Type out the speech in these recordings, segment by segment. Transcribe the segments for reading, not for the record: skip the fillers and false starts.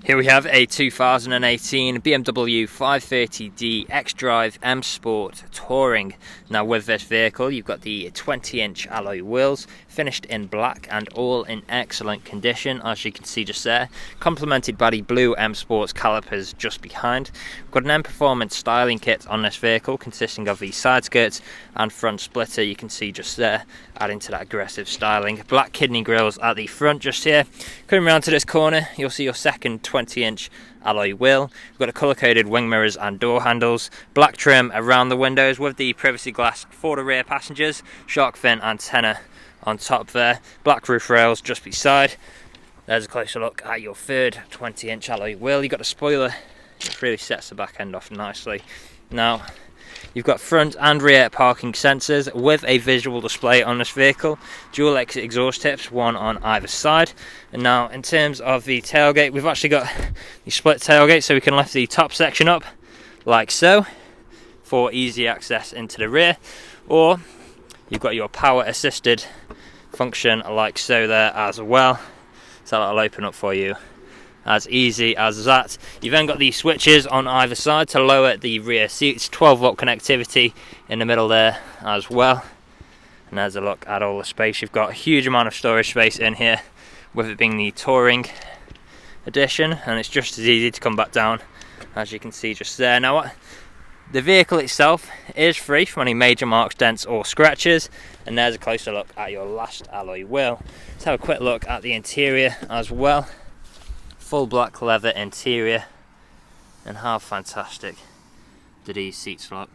Here we have a 2018 BMW 530d Xdrive M Sport Touring. Now with this vehicle you've got the 20-inch alloy wheels, finished in black and all in excellent condition, as you can see just there, complemented by the blue M Sports calipers just behind. We've got an M Performance styling kit on this vehicle consisting of the side skirts and front splitter, you can see just there, adding to that aggressive styling. Black kidney grills at the front just here. Coming around to this corner you'll see your second 20-inch alloy wheel. We've got a colour-coded wing mirrors and door handles, black trim around the windows with the privacy glass for the rear passengers, shark fin antenna on top there, black roof rails just beside. There's a closer look at your third 20-inch alloy wheel. You've got a spoiler, it really sets the back end off nicely. Now you've got front and rear parking sensors with a visual display on this vehicle, dual exit exhaust tips, one on either side. And now in terms of the tailgate, we've actually got the split tailgate, so we can lift the top section up like so for easy access into the rear, or you've got your power assisted function like so there as well, so that'll open up for you as easy as that. You've then got the switches on either side to lower the rear seats, 12-volt connectivity in the middle there as well. And there's a look at all the space. You've got a huge amount of storage space in here, with it being the Touring edition, and it's just as easy to come back down as you can see just there. Now the vehicle itself is free from any major marks, dents or scratches, and there's a closer look at your last alloy wheel. Let's have a quick look at the interior as well. Full black leather interior, and how fantastic do these seats look.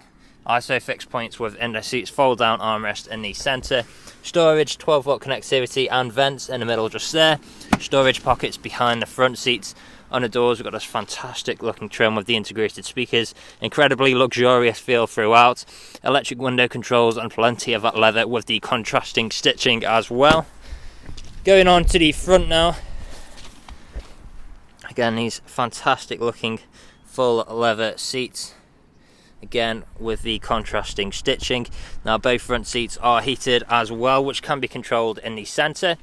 ISO fixed points within the seats, fold down armrest in the centre, storage, 12-volt connectivity and vents in the middle just there, storage pockets behind the front seats. On the doors we've got this fantastic looking trim with the integrated speakers, incredibly luxurious feel throughout, electric window controls and plenty of that leather with the contrasting stitching as well. Going on to the front now. Again, these fantastic looking full leather seats, again with the contrasting stitching. Now both front seats are heated as well, which can be controlled in the centre.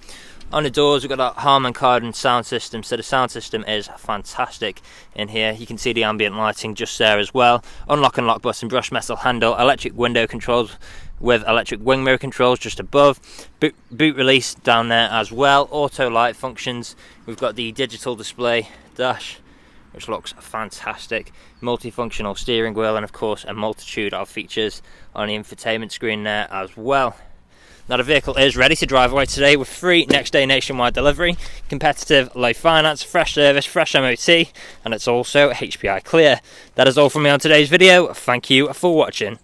On the doors we've got that Harman Kardon sound system, so the sound system is fantastic in here. You can see the ambient lighting just there as well. Unlock and lock button, brushed metal handle, electric window controls with electric wing mirror controls just above, boot release down there as well, auto light functions. We've got the digital display dash, which looks fantastic, multifunctional steering wheel, and of course a multitude of features on the infotainment screen there as well. Now the vehicle is ready to drive away today with free next day nationwide delivery, competitive low finance, fresh service, fresh MOT, and it's also HPI clear. That is all from me on today's video. Thank you for watching.